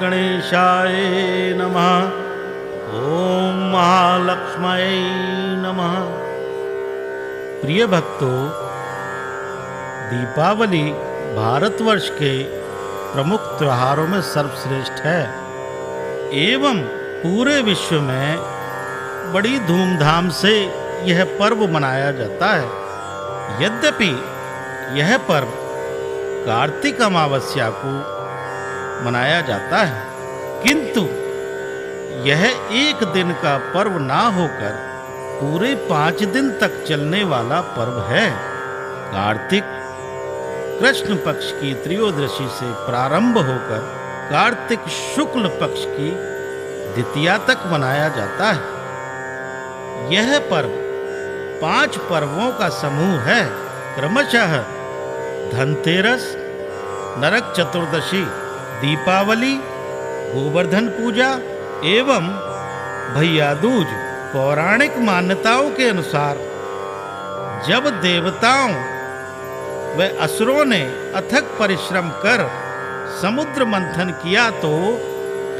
गणेशाय नमः। ओम महालक्ष्मये नमः। प्रिय भक्तों, दीपावली भारतवर्ष के प्रमुख त्योहारों में सर्वश्रेष्ठ है एवं पूरे विश्व में बड़ी धूमधाम से यह पर्व मनाया जाता है। यद्यपि यह पर्व कार्तिक अमावस्या को मनाया जाता है, किंतु यह एक दिन का पर्व ना होकर पूरे 5 दिन तक चलने वाला पर्व है। कार्तिक कृष्ण पक्ष की त्रयोदशी से प्रारंभ होकर कार्तिक शुक्ल पक्ष की द्वितीया तक मनाया जाता है। यह पर्व 5 पर्वों का समूह है, क्रमशः धनतेरस, नरक चतुर्दशी, दीपावली, गोवर्धन पूजा एवं भैया दूज। पौराणिक मान्यताओं के अनुसार जब देवताओं व असुरों ने अथक परिश्रम कर समुद्र मंथन किया तो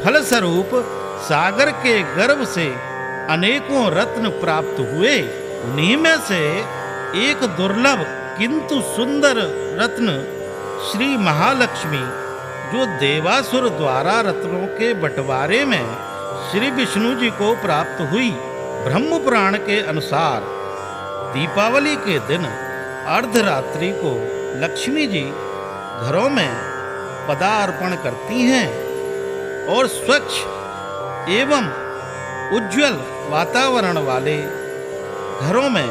फलस्वरूप सागर के गर्भ से अनेकों रत्न प्राप्त हुए। उन्हीं में से एक दुर्लभ किंतु सुंदर रत्न श्री महालक्ष्मी, जो देवासुर द्वारा रत्नों के बंटवारे में श्री विष्णु जी को प्राप्त हुई। ब्रह्म पुराण के अनुसार दीपावली के दिन अर्धरात्रि को लक्ष्मी जी घरों में पदार्पण करती हैं और स्वच्छ एवं उज्जवल वातावरण वाले घरों में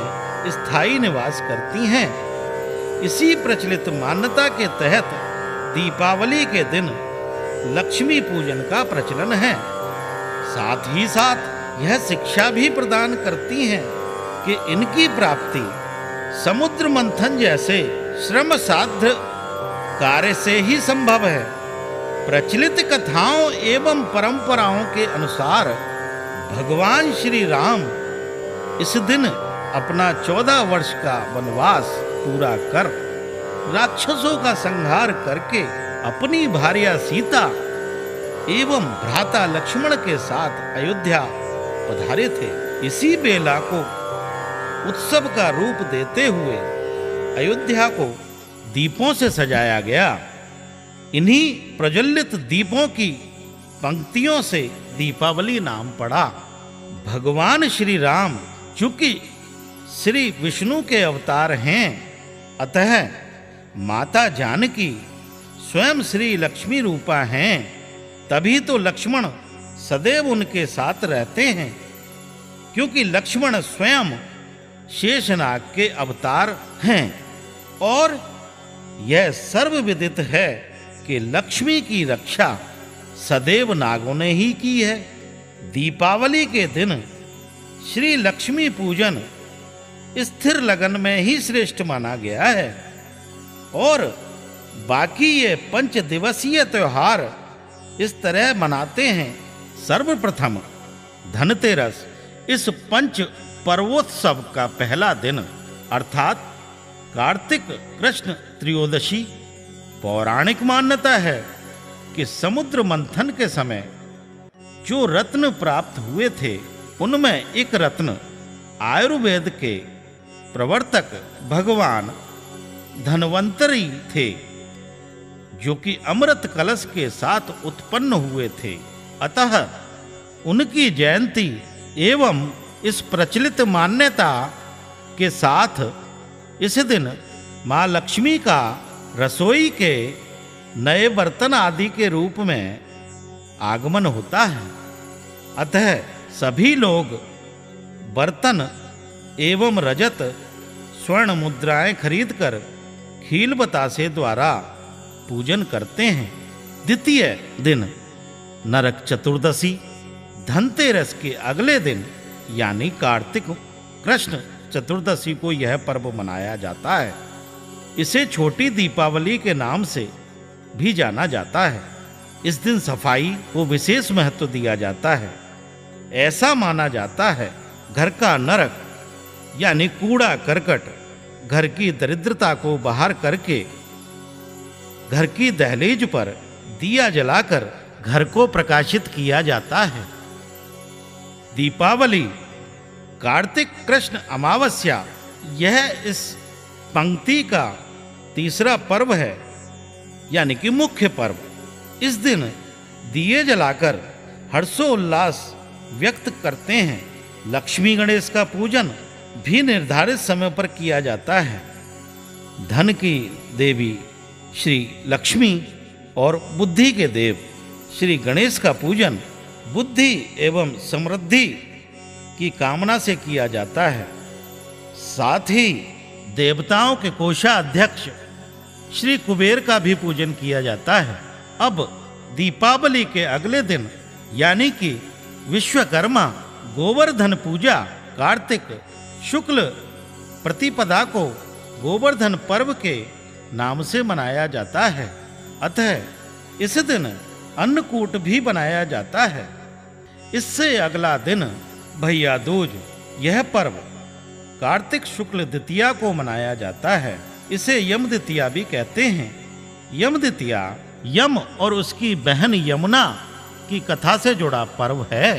स्थायी निवास करती हैं। इसी प्रचलित मान्यता के तहत दीपावली के दिन लक्ष्मी पूजन का प्रचलन है। साथ ही साथ यह शिक्षा भी प्रदान करती हैं कि इनकी प्राप्ति समुद्र मंथन जैसे श्रम साध्य कार्य से ही संभव है। प्रचलित कथाओं एवं परंपराओं के अनुसार भगवान श्री राम इस दिन अपना 14 वर्ष का वनवास पूरा कर राक्षसों का संहार करके अपनी भार्या सीता एवं भ्राता लक्ष्मण के साथ अयोध्या पधारे थे। इसी बेला को उत्सव का रूप देते हुए अयोध्या को दीपों से सजाया गया। इन्हीं प्रज्वलित दीपों की पंक्तियों से दीपावली नाम पड़ा। भगवान श्री राम चूंकि श्री विष्णु के अवतार हैं, अतः माता जानकी स्वयं श्री लक्ष्मी रूपा हैं। तभी तो लक्ष्मण सदैव उनके साथ रहते हैं, क्योंकि लक्ष्मण स्वयं शेषनाग के अवतार हैं। और यह सर्वविदित है कि लक्ष्मी की रक्षा सदैव नागों ने ही की है। दीपावली के दिन श्री लक्ष्मी पूजन स्थिर लगन में ही श्रेष्ठ माना गया है और बाकी ये 5 दिवसीय त्योहार इस तरह मनाते हैं। सर्वप्रथम धनतेरस इस 5 पर्वोत्सव का पहला दिन अर्थात कार्तिक कृष्ण त्रयोदशी। पौराणिक मान्यता है कि समुद्र मंथन के समय जो रत्न प्राप्त हुए थे उनमें एक रत्न आयुर्वेद के प्रवर्तक भगवान धन्वंतरी थे, जो कि अमृत कलश के साथ उत्पन्न हुए थे। अतः उनकी जयंती एवं इस प्रचलित मान्यता के साथ इस दिन माँ लक्ष्मी का रसोई के नए बर्तन आदि के रूप में आगमन होता है। अतः सभी लोग बर्तन एवं रजत स्वर्ण मुद्राएं खरीदकर खील बतासे द्वारा पूजन करते हैं। द्वितीय दिन नरक चतुर्दशी, धनतेरस के अगले दिन यानी कार्तिक कृष्ण चतुर्दशी को यह पर्व मनाया जाता है। इसे छोटी दीपावली के नाम से भी जाना जाता है। इस दिन सफाई को विशेष महत्व दिया जाता है। ऐसा माना जाता है घर का नरक यानी कूड़ा करकट, घर की दरिद्रता को बाहर करके घर की दहलीज पर दिया जलाकर घर को प्रकाशित किया जाता है। दीपावली कार्तिक कृष्ण अमावस्या यह इस पंक्ति का तीसरा पर्व है यानी कि मुख्य पर्व। इस दिन दिए जलाकर हर्षोल्लास व्यक्त करते हैं। लक्ष्मी गणेश का पूजन भी निर्धारित समय पर किया जाता है। धन की देवी श्री लक्ष्मी और बुद्धि के देव श्री गणेश का पूजन बुद्धि एवं समृद्धि की कामना से किया जाता है। साथ ही देवताओं के कोषाध्यक्ष श्री कुबेर का भी पूजन किया जाता है। अब दीपावली के अगले दिन यानी कि विश्वकर्मा गोवर्धन पूजा कार्तिक शुक्ल प्रतिपदा को गोवर्धन पर्व के नाम से मनाया जाता है। अतः इस दिन अन्नकूट भी बनाया जाता है। इससे अगला दिन भैया दूज, यह पर्व कार्तिक शुक्ल द्वितीया को मनाया जाता है। इसे यम द्वितीया भी कहते हैं। यम द्वितीया यम और उसकी बहन यमुना की कथा से जुड़ा पर्व है।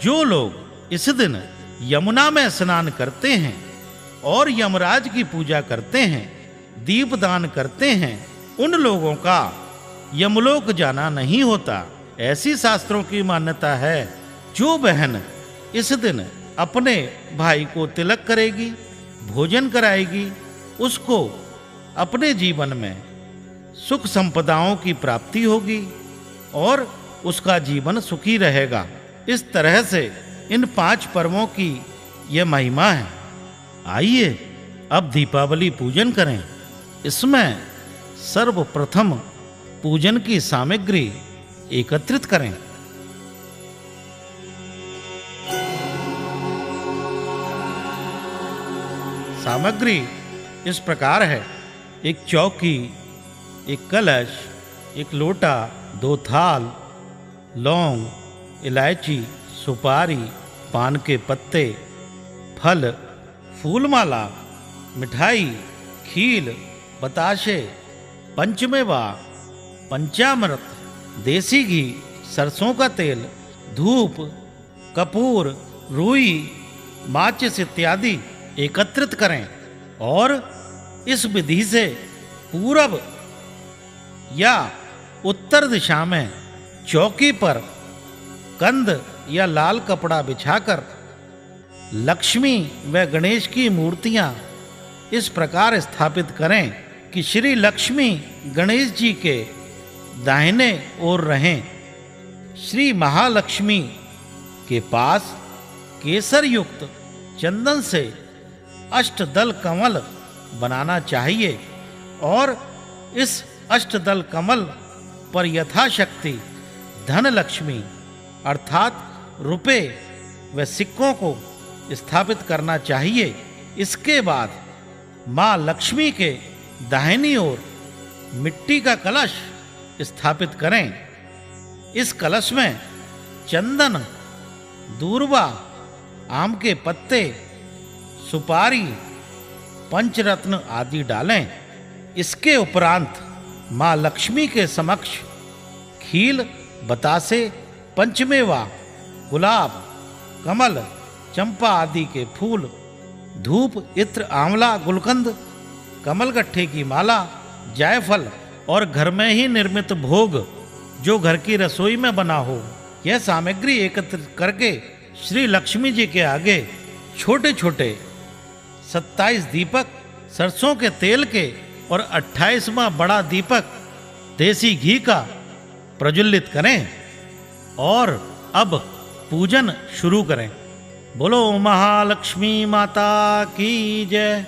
जो लोग इस दिन यमुना में स्नान करते हैं और यमराज की पूजा करते हैं, दीपदान करते हैं, उन लोगों का यमलोक जाना नहीं होता। ऐसी शास्त्रों की मान्यता है। जो बहन इस दिन अपने भाई को तिलक करेगी, भोजन कराएगी, उसको अपने जीवन में सुख संपदाओं की प्राप्ति होगी और उसका जीवन सुखी रहेगा। इस तरह से इन 5 पर्वों की यह महिमा है। आइए अब दीपावली पूजन करें। इसमें सर्वप्रथम पूजन की सामग्री एकत्रित करें। सामग्री इस प्रकार है: एक चौकी, एक कलश, एक लोटा, 2 थाल, लौंग, इलायची, सुपारी, पान के पत्ते, फल, फूलमाला, मिठाई, खील, बताशे, पंचमेवा, पंचामृत, देसी घी, सरसों का तेल, धूप, कपूर, रुई, माचिस इत्यादि एकत्रित करें और इस विधि से पूरब या उत्तर दिशा में चौकी पर कंद या लाल कपड़ा बिछाकर लक्ष्मी व गणेश की मूर्तियां इस प्रकार स्थापित करें कि श्री लक्ष्मी गणेश जी के दाहिने ओर रहें। श्री महालक्ष्मी के पास केसर युक्त चंदन से अष्टदल कमल बनाना चाहिए और इस अष्टदल कमल पर यथाशक्ति धन लक्ष्मी अर्थात रुपए व सिक्कों को स्थापित करना चाहिए। इसके बाद माँ लक्ष्मी के दाहिनी ओर मिट्टी का कलश स्थापित करें। इस कलश में चंदन, दूर्वा, आम के पत्ते, सुपारी, पंचरत्न आदि डालें। इसके उपरांत माँ लक्ष्मी के समक्ष खील, बतासे, पंचमेवा, गुलाब, कमल, चंपा आदि के फूल, धूप, इत्र, आंवला, गुलकंद, कमलगट्ठे की माला, जायफल और घर में ही निर्मित भोग जो घर की रसोई में बना हो, यह सामग्री एकत्रित करके श्री लक्ष्मी जी के आगे छोटे छोटे 27 दीपक सरसों के तेल के और 28वां बड़ा दीपक देसी घी का प्रज्वलित करें और अब पूजन शुरू करें। बोलो महालक्ष्मी माता की जय।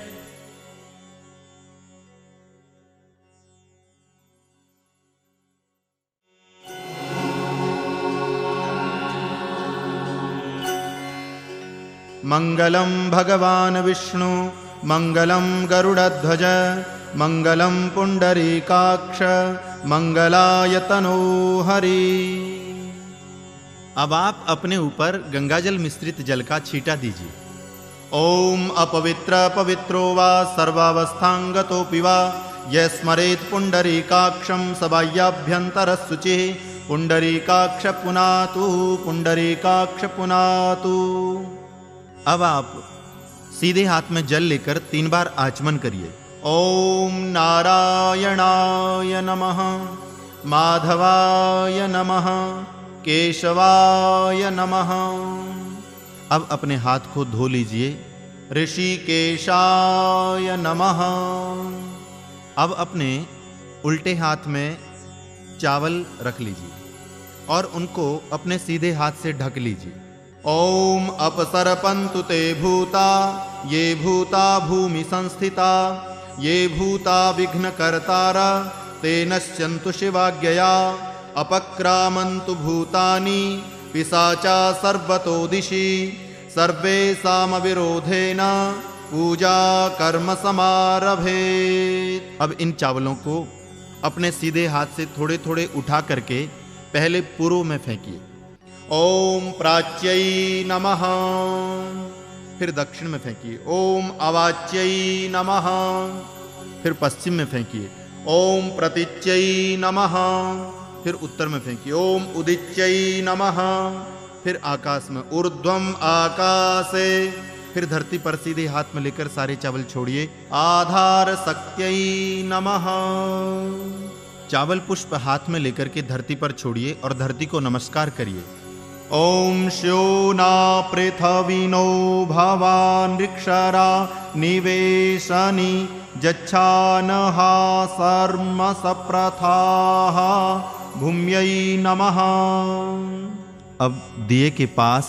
मंगलम भगवान विष्णु मंगलम गरुड़ध्वज मंगलम पुंडरीकाक्ष मंगलाय तनो हरि। अब आप अपने ऊपर गंगाजल मिश्रित जल का छींटा दीजिए। ओम अपवित्र पवित्रो वा सर्वावस्थांगतोऽपि वा यः स्मरेत् पुंडरीकाक्षं सबाह्याभ्यन्तरशुचिः पुंडरीकाक्ष पुनातु पुंडरीकाक्ष पुनातु। अब आप सीधे हाथ में जल लेकर 3 बार आचमन करिए। ओम नारायणाय नमः, माधवाय नमः, केशवाय नमः। अब अपने हाथ को धो लीजिए। ऋषिकेशाय नमः। अब अपने उल्टे हाथ में चावल रख लीजिए और उनको अपने सीधे हाथ से ढक लीजिए। ओम अपसरपन्तु ते भूता ये भूता भूमि संस्थिता ये भूता विघ्नकर्तारा ते नश्यन्तु शिवाज्ञया अपक्रामन्तु भूतानि पिशाचा सर्वतो दिशि सर्वेषामविरोधेन पूजा कर्म समारभेत्। अब इन चावलों को अपने सीधे हाथ से थोड़े थोड़े उठा करके पहले पूर्व में फेंकिए। ओम प्राच्यै नमः। फिर दक्षिण में फेंकिए। ओम अवाच्यै नमः। फिर पश्चिम में फेंकिए। ओम प्रतीच्यै नमः। फिर उत्तर में फेंकिए। ओम उदिच्यै नमः। फिर आकाश में ऊर्ध्वम आकाशे। फिर धरती पर सीधे हाथ में लेकर सारे चावल छोड़िए। आधार शक्त्यै नमः। चावल पुष्प हाथ में लेकर के धरती पर छोड़िए और धरती को नमस्कार करिए। ओम श्योना पृथ्वीनो भवान् ऋक्षरा निवेशनि जच्छानहा सर्म सप्रथाः भूम्यै नमः। अब दिए के पास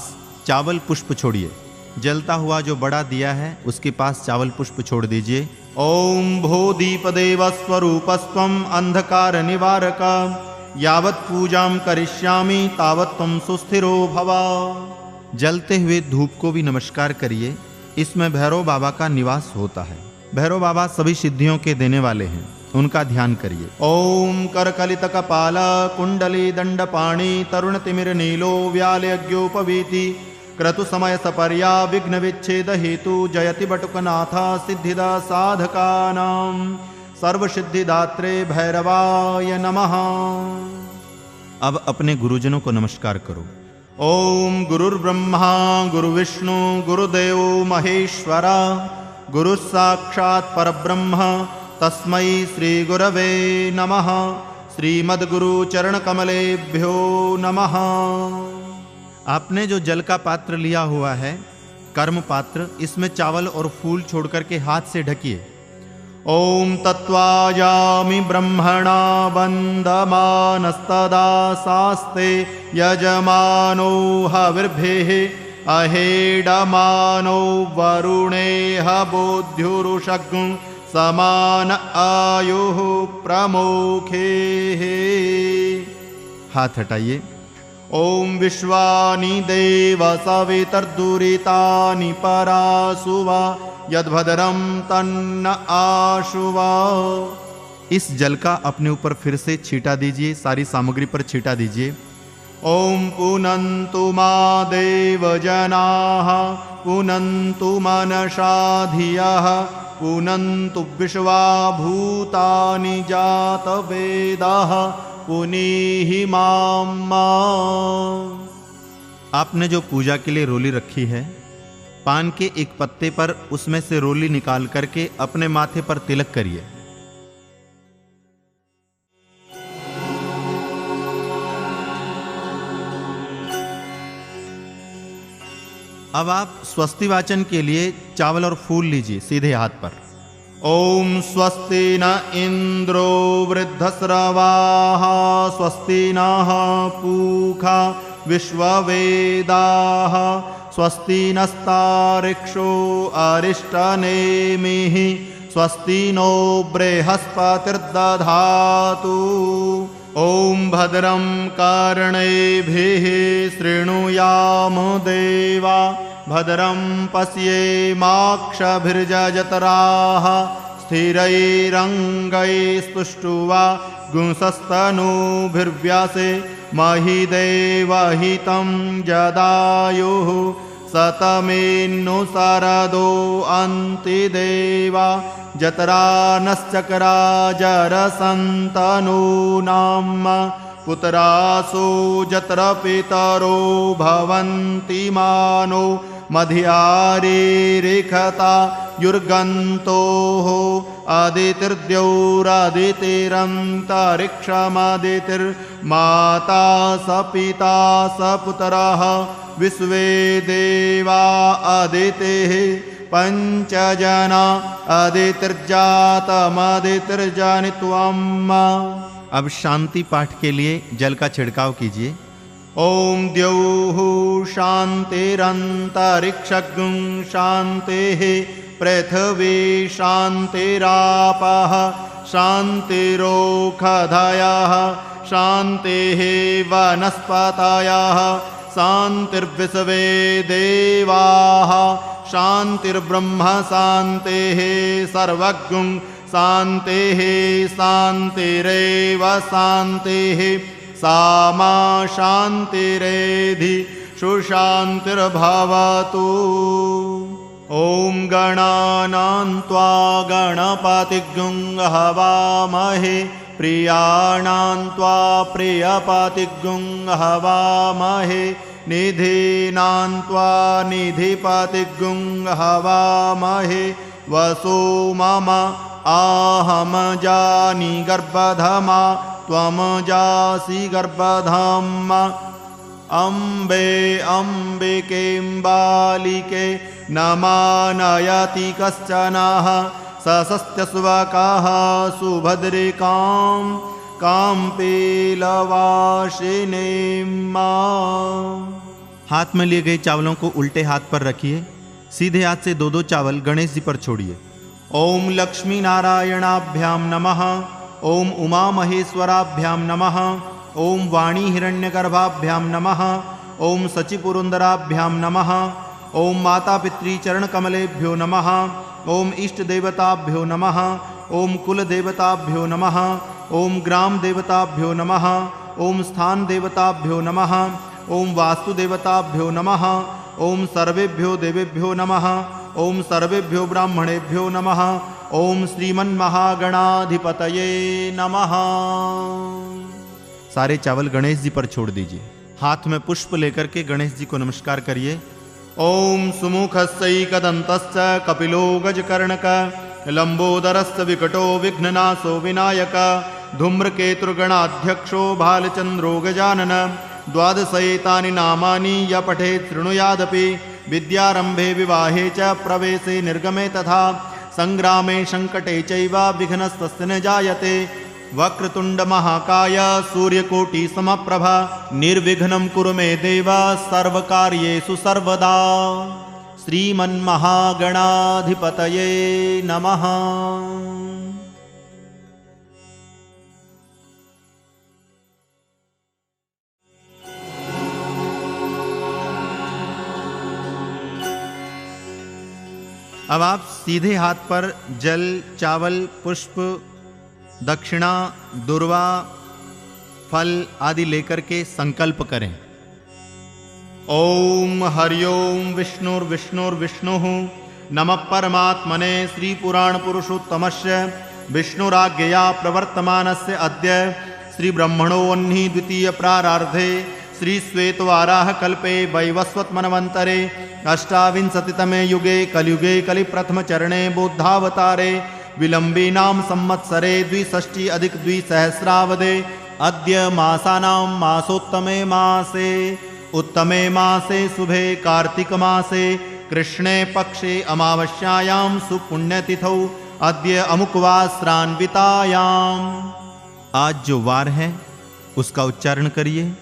चावल पुष्प छोड़िए। जलता हुआ जो बड़ा दिया है उसके पास चावल पुष्प छोड़ दीजिए। ओम भो दीपदेव स्वरूपस्त्वम् अंधकार निवारक यावत् पूजां करिष्यामि तावत् त्वं सुस्थिरो भव। जलते हुए धूप को भी नमस्कार करिए। इसमें भैरव बाबा का निवास होता है। भैरव बाबा सभी सिद्धियों के देने वाले हैं, उनका ध्यान करिए। ओम करकलित कपाल कुंडली दंडपाणि तरुण तिमिर नीलो व्यालयज्ञोपवीति क्रतु समय सपर्या विघ्न विच्छेद हेतु जयति बटुकनाथ सिद्धिदा साधकानां सर्वसिद्धिदात्रे भैरवाय नमः। अब अपने गुरुजनों को नमस्कार करो। ओम गुरुर्ब्रह्मा गुरुविष्णु गुरुदेव महेश्वरा गुरु साक्षात् परब्रह्म तस्मै श्री गुरवे नमः। श्रीमद्गुरु चरण कमलेभ्यो नमः। आपने जो जल का पात्र लिया हुआ है, कर्म पात्र, इसमें चावल और फूल छोड़कर के हाथ से ढकिए। ओम तत्वायामि ब्रह्मणा वन्दमानस्तदा शास्ते यजमानो हविर्भिः अहेडमानो वरुणेह बोध्युरुषग्ं समान आयुः प्रमुखे। हाथ हटाइए ॐ विश्वानि देव सवितर्दुरितानि परासुवा यद्भद्रं तन्न आशुवा। इस जल का अपने ऊपर फिर से छींटा दीजिए, सारी सामग्री पर छींटा दीजिए। ॐ पुनन्तु मा देवजनाः पुनन्तु मनसा धियः पुनन्तु विश्वा भूतानि जातवेदाः पुनीहि माम्। आपने जो पूजा के लिए रोली रखी है, पान के एक पत्ते पर उसमें से रोली निकाल करके अपने माथे पर तिलक करिए। अब आप स्वस्ति वाचन के लिए चावल और फूल लीजिए सीधे हाथ पर। ओम स्वस्ति न इंद्रो वृद्धस्रवाः स्वस्ति नः पूषा विश्ववेदाः स्वस्ति नस्तार्क्ष्यो अरिष्टनेमिः स्वस्ति नो बृहस्पतिर्दधातु। ॐ भद्रं कर्णेभिः शृणुयाम देवा भद्रं पश्येमाक्षभिर्यजत्राः स्थिरैरङ्गैस्तुष्ट्वा गुंसस्तनूभिर्व्यासे महिदेवहितं जदायुः सतमेन्नु शरदो अन्तिदेवा जतरा नश्चक्रा जरसन्तनूनां पुत्रासो जत्र पितरो भवन्ति मानो मध्यारेरिखता युर्गन्तोः आदितिर्द्यौरादितिरन्तरिक्षमादितिर्माता स पिता स पुत्रः विश्वे देवा आदितेः पंचजना आदितिर्जातमदितिर्जनित्वम्। अब शांति पाठ के लिए जल का छिड़काव कीजिए। ओम द्यौः शान्तिरन्तरिक्षं शान्तिः पृथिवी शान्तिरापः शान्तिरोषधयः शान्तिः वनस्पतयः शान्तिर्विश्वे देवाः शान्तिर्ब्रह्म शान्तिः सर्वज्ञं शान्तिः शान्तिरेव शान्तिः सामा शान्तिरेधि सुशान्तिर्भवतु। ॐ गणानां त्वा गणपतिं हवामहे प्रियाणां त्वा प्रियपतिं हवामहे निधीनां त्वा निधिपतिं हवामहे वसो मम आहम जानि गर्भधमा त्वं जासि गर्भधम्। अम्बे अम्बिकें बालिके न मानयति कश्चनः सस्त्यस्वकाः सुभद्रिकां कां पीलवासिनीं। हाथ में लिए गए चावलों को उल्टे हाथ पर रखिए। सीधे हाथ से दो दो चावल गणेश जी पर छोड़िए। ओम लक्ष्मी नारायणाभ्याम नमः। ओम उमा महेश्वराभ्याम नमः। ओम वाणी हिरण्यगर्भाभ्याम नमः। ओम सचिपुरुंदराभ्याम नमः। ओम माता पितृ चरण कमलेभ्यो नमः। ओम इष्ट देवताभ्यो नमः। ओम कुल देवताभ्यो नमः। ओम ग्राम देवताभ्यो नमः। ओम स्थान देवताभ्यो नमः। ओम वास्तु देवताभ्यो नमः। ओम सर्वेभ्यो देवेभ्यो नमः। ओम सर्वेभ्यो ब्राह्मणेभ्यो नमः। ओम श्रीमन्महागणाधिपतये नमः। सारे चावल गणेश जी पर छोड़ दीजिए। हाथ में पुष्प लेकर के गणेश जी को नमस्कार करिए। ओम सुमुखस्यैकदन्तश्च कपिलो गजकर्णक लंबोदरश्च विकटो विघ्ननाशो विनायक धूम्रकेतुर्गणाध्यक्षो भालचंद्रो गजानन। द्वादशैतानि नामानि य पठेत् शृणुयादपि विद्यारंभे विवाहे च प्रवेशे निर्गमे तथा संग्रामे संकटे चैव विघ्नस्तस्य न जायते। वक्रतुंड महाकाय सूर्यकोटि समप्रभा निर्विघ्नं कुरु मे देव सर्वकार्येषु सर्वदा। श्रीमन्महागणाधिपतये नमः। अब आप सीधे हाथ पर जल, चावल, पुष्प, दक्षिणा, दुर्वा, फल आदि लेकर के संकल्प करें। ओम हरिओम विष्णुर्विष्णुर्विष्णुः नमः परमात्मने श्री पुराण पुरुषोत्तमस्य विष्णुराज्ञया प्रवर्तमानस्य अद्य श्री ब्रह्मणोऽह्नि द्वितीय प्रारार्धे श्री श्वेतवाराह कल्पे वैवस्वत मनवंतरे अष्टाविंशतितमे युगे कलियुगे कलिप्रथम चरणे बुद्धावतारे विलंबीनां संवत्सरे द्विषष्टि अधिक द्विसहस्रावदे अद्य मासानां मासोत्तमे मासे उत्तमे मासे शुभे कार्तिक मासे कृष्णे पक्षे अमावस्यायां सुपुण्यतिथौ अद्य अमुकवास्रान्वितायाम्। आज जो वार है उसका उच्चारण करिए,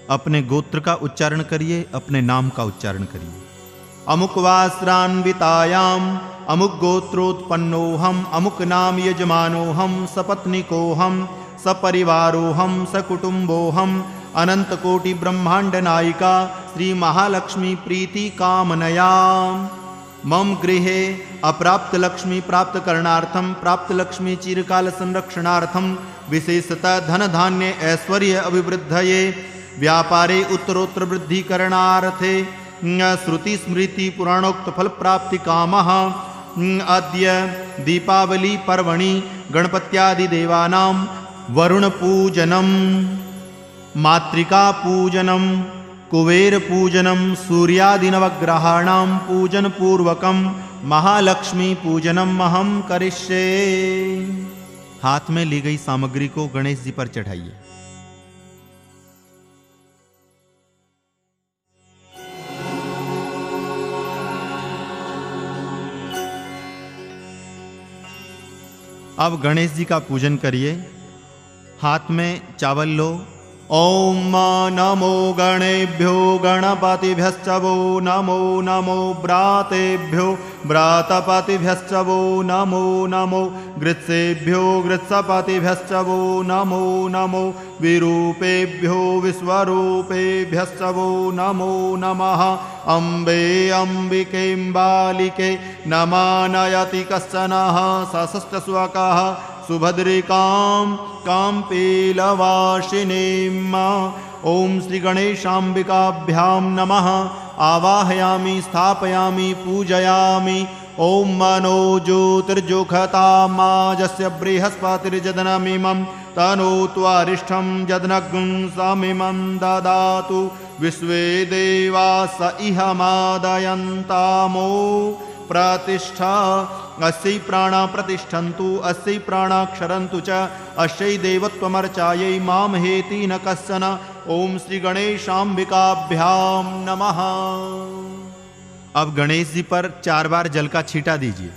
अपने गोत्र का उच्चारण करिए, अपने नाम का उच्चारण करिए। अमुकवास्रान्वितायाम् अमुक गोत्रोत्पन्नोऽहम् अमुक नाम यजमानोऽहम् सपत्निकोऽहम् सपरिवारोऽहम् सकुटुम्बोऽहम् अनंत कोटि ब्रह्मांड नायिका श्री महालक्ष्मी प्रीति कामनया मम गृहे अप्राप्त लक्ष्मी प्राप्त करणार्थम प्राप्त लक्ष्मी चिरकाल संरक्षणार्थम विशेषतः धन धान्य ऐश्वर्य अभिवृद्धये व्यापारे उत्तरोत्तर वृद्धि करणार्थे श्रुति स्मृति पुराणोक्त फल प्राप्ति कामः अद्य दीपावली पर्वणि गणपत्यादि देवानां वरुण पूजनम मातृका पूजनम कुबेर पूजनम सूर्यादि नवग्रहाणां पूजन पूर्वकम महालक्ष्मी पूजनम अहम करिष्ये। हाथ में ली गई सामग्री को गणेश जी पर चढ़ाइए। अब गणेश जी का पूजन करिए। हाथ में चावल लो। ओम नमो गणेभ्यो गणपतिभ्यश्च वो नमो नमो व्रातेभ्यो व्रातपतिभ्यश्च वो नमो नमो गृत्सेभ्यो गृत्सपतिभ्यश्च वो नमो नमो विरूपेभ्यो विश्वरूपेभ्यश्च वो नमो नमः अम्बे अम्बिकेऽम्बालिके नमानयति कश्चनः सशस्त्रस्वकः सुभद्रिकां काम्पीलवासिनीम्। ओम श्री गणेशाम्बिकाभ्यां नमः। आवाहयामि स्थापयामि पूजयामि। ओम मनो ज्योतिर्जुखतामाजस्य बृहस्पतिर्जदनमिमं तनोत्वारिष्ठं जदनग्ं समिमं ददातु विश्वे देवा स इह मादयन्तामो प्रतिष्ठा अस्यै प्राणा प्रतिष्ठन्तु अस्यै प्राणा क्षरन्तु च अस्यै देवत्वमर्चायै मां हेति न कश्चन। ओम श्री गणेशाम्बिकाभ्यां नमः। अब गणेश जी पर 4 बार जल का छींटा दीजिए।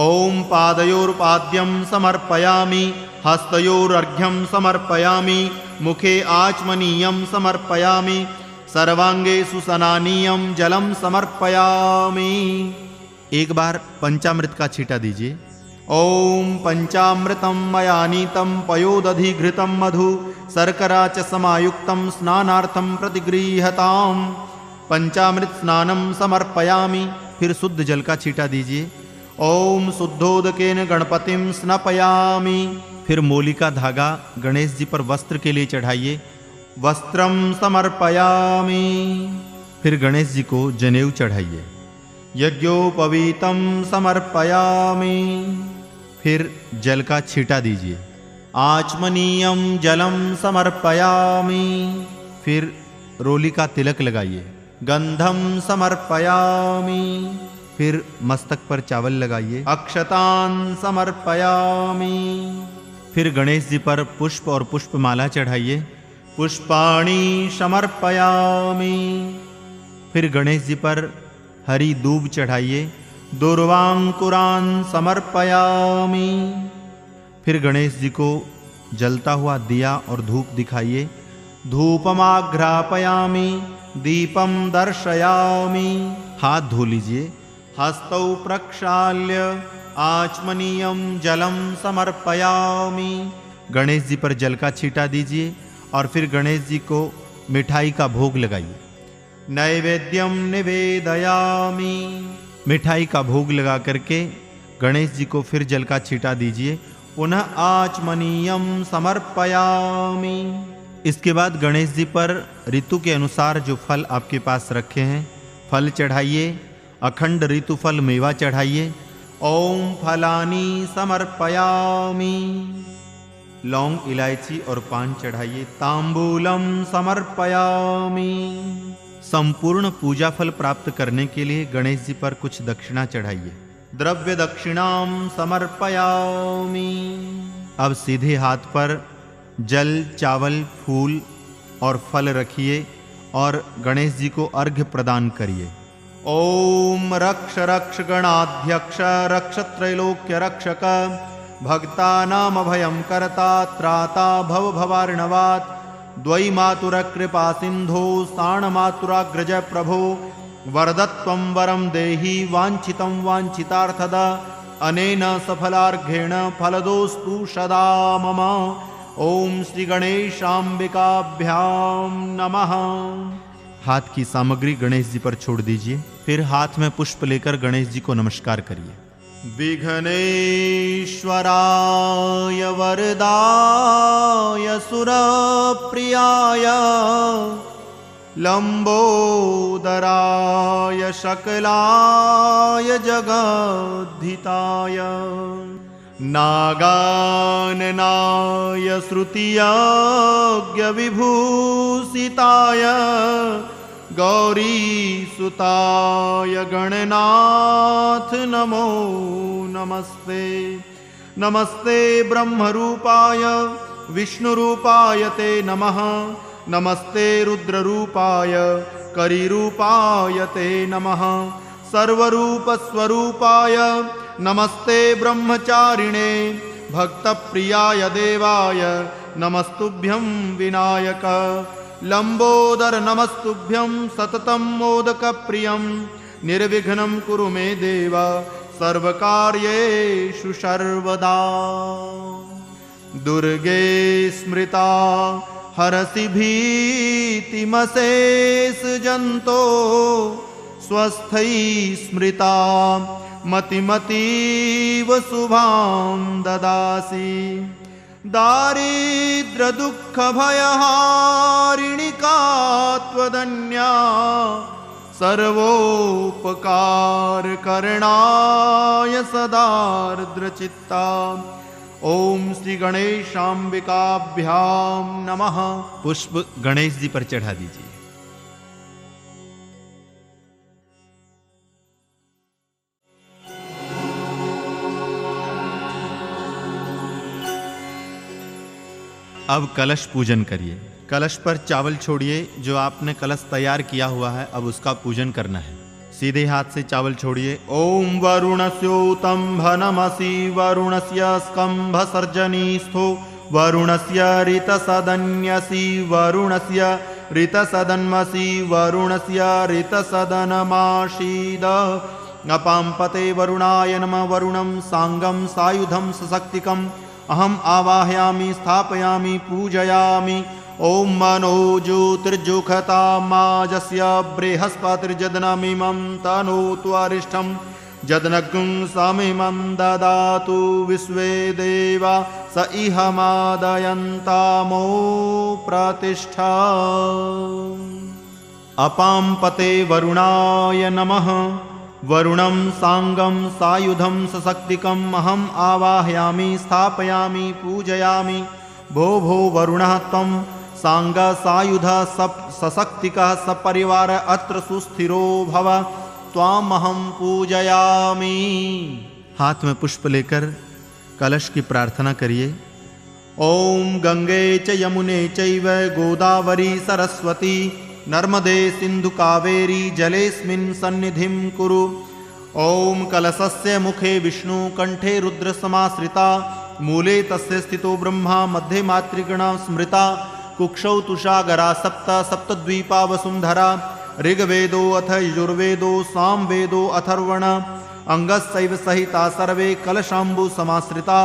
ओम पादयोर्पाद्यं समर्पयामि हस्तयोरर्घ्यं समर्पयामि मुखे आचमनीयं समर्पयामि सर्वांगे सुसनानीयं जलम समर्पयामि। एक बार पंचामृत का छींटा दीजिए। ओम पंचामृतम मया नीतम पयोदधिघृतम मधु शर्करा च समायुक्तम स्नानार्थम प्रतिगृह्यताम। पंचामृत स्नानम समर्पयामि। फिर शुद्ध जल का छींटा दीजिए। ओम शुद्धोदकेन गणपतिम स्नपयामि। फिर मोली का धागा गणेश जी पर वस्त्र के लिए चढ़ाइए। वस्त्रम समर्पयामि। फिर गणेश जी को जनेऊ चढ़ाइए। यज्ञोपवीतम समर्पयामि। फिर जल का छींटा दीजिए। आचमनीयम जलम समर्पयामि। फिर रोली का तिलक लगाइए। गंधम समर्पयामि। फिर मस्तक पर चावल लगाइए। अक्षतान समर्पयामि। फिर गणेश जी पर पुष्प और पुष्पमाला चढ़ाइए। पुष्पाणि समर्पयामि। फिर गणेश जी पर हरी दूब चढ़ाइए। दुर्वांकुरान समर्पयामि। फिर गणेश जी को जलता हुआ दिया और धूप दिखाइए। धूपमाघ्रापयामि दीपम दर्शयामि। हाथ धो लीजिए। हस्तौ प्रक्षाल्य आचमनीयम जलम समर्पयामि। गणेश जी पर जल का छींटा दीजिए और फिर गणेश जी को मिठाई का भोग लगाइए। नैवेद्यम निवेदयामि। मिठाई का भोग लगा करके गणेश जी को फिर जल का छींटा दीजिए। पुनः आचमनीयम समर्पयामि। इसके बाद गणेश जी पर ऋतु के अनुसार जो फल आपके पास रखे हैं फल चढ़ाइए। अखंड ऋतु फल मेवा चढ़ाइए। ओम फलानी समर्पयामि। लौंग, इलायची और पान चढ़ाइए। तांबूलम समर्पयामि। संपूर्ण पूजा फल प्राप्त करने के लिए गणेश जी पर कुछ दक्षिणा चढ़ाइए। द्रव्य दक्षिणाम समर्पयामि। अब सीधे हाथ पर जल, चावल, फूल और फल रखिए और गणेश जी को अर्घ्य प्रदान करिए। ओम रक्ष रक्ष गणाध्यक्ष रक्ष त्रैलोक्य रक्षक भक्तानाम अभयं कर्ता त्राता भव भवार्णवात् द्वै मातुर कृपा सिंधो साण मातुराग्रज प्रभो वरदत्वं वरं देहि वांछितं वांछितार्थद अनेन सफलार्घ्येण फलदोस्तु सदा मम। ओम श्री गणेशाम्बिकाभ्यां नमः। हाथ की सामग्री गणेश जी पर छोड़ दीजिए। फिर हाथ में पुष्प लेकर गणेश जी को नमस्कार करिए। विघ्नेश्वराय वरदाय सुरप्रियाय लंबोदराय शकलाय जगद्धिताय नागाननाय श्रुतियज्ञ विभूषिताय गौरीसुताय गणनाथ नमो नमस्ते। नमस्ते ब्रह्मरूपाय विष्णुरूपाय ते नमः। नमस्ते रुद्ररूपाय करिरूपाय ते नमः। सर्वरूपस्वरूपाय नमस्ते ब्रह्मचारिणे भक्तप्रियाय देवाय नमस्तुभ्यं विनायक। लंबोदर नमस्तुभ्यं सततं मोदकप्रियं निर्विघ्नं कुरु मे देव सर्वकार्येषु सर्वदा। दुर्गे स्मृता हरसि भीतिमशेष जंतो स्वस्थै स्मृता मतिमतीव शुभां ददासि। दारिद्र दुःख भयहारिणि का त्वदन्या सर्वोपकार करणाय सदार्द्र चित्ता। ओम श्री गणेशाम्बिकाभ्यां नमः। पुष्प गणेश जी पर चढ़ा दीजिए। अब कलश पूजन करिए। कलश पर चावल छोड़िए। जो आपने कलश तैयार किया हुआ है अब उसका पूजन करना है। सीधे हाथ से चावल छोड़िए। ओम वरुणस्योतंभनमसि वरुणस्य स्कंभसर्जनीस्थो वरुणस्य ऋतसदन्यसि वरुणस्य ऋतसदन्मसि वरुणस्य ऋतसदनमाशीद। अपाम्पते वरुणाय नमः। वरुणं सांगं सायुधं सशक्तिकम् अहम आवाहयामि स्थापयामि पूजयामि। ओम मनो ज्योतिर्जुखता माजस्य बृहस्पतिर्जदनमिमं तनोतु अरिष्ठं जदनगुं समिमं ददातु विश्वे देवा स इह मादयन्तामो प्रतिष्ठा। अपाम्पते वरुणाय नमः। वरुणं सांगं सायुधं सशक्तिकम् अहम आवाहयामि स्थापयामि पूजयामि। भो भो वरुणः त्वं सांग सायुध सशक्तिकः सपरिवार अत्र सुस्थिरो भव त्वामहं पूजयामि। हाथ में पुष्प लेकर कलश की प्रार्थना करिए। ओम गंगे च यमुने चैव गोदावरी सरस्वती नर्मदे सिंधु कावेरी जलेस्मिन् सन्निधिं कुरु। ओम कलशस्य मुखे विष्णु कंठे रुद्र समाश्रिता मूले तस्य स्थितो ब्रह्मा मध्ये मातृगणा स्मृता कुक्षौ तुषागरा सप्त सप्तद्वीपा वसुंधरा। ऋग्वेदो अथ यजुर्वेदो सामवेदो अथर्वण अंगस्सैव सहिता सर्वे कलशाम्बु समाश्रिता।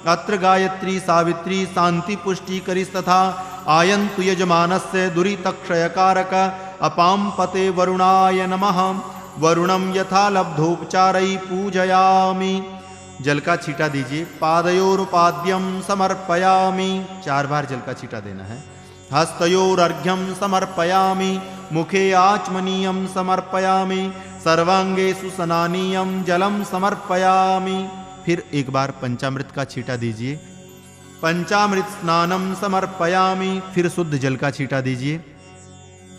अत्र गायत्री सावित्री शांति पुष्टिकरीस्तथा आयन्तु यजमानस्य दुरितक्षयकारक। अपाम्पते वरुणाय नमः। वरुणम यथा लब्धोपचारै पूजयामि। जल का छींटा दीजिए। पादयोरुपाद्यम समर्पयामि, 4 बार जल का छींटा देना है। हस्तयोरर्घ्यम समर्पयामि, मुखे आचमनीयम समर्पयामि, सर्वांगेषु स्नानीयम जलम समर्पयामि। फिर एक बार पंचामृत का छींटा दीजिए। पंचामृत स्नानम समर्पयामि, फिर शुद्ध जल का छींटा दीजिए।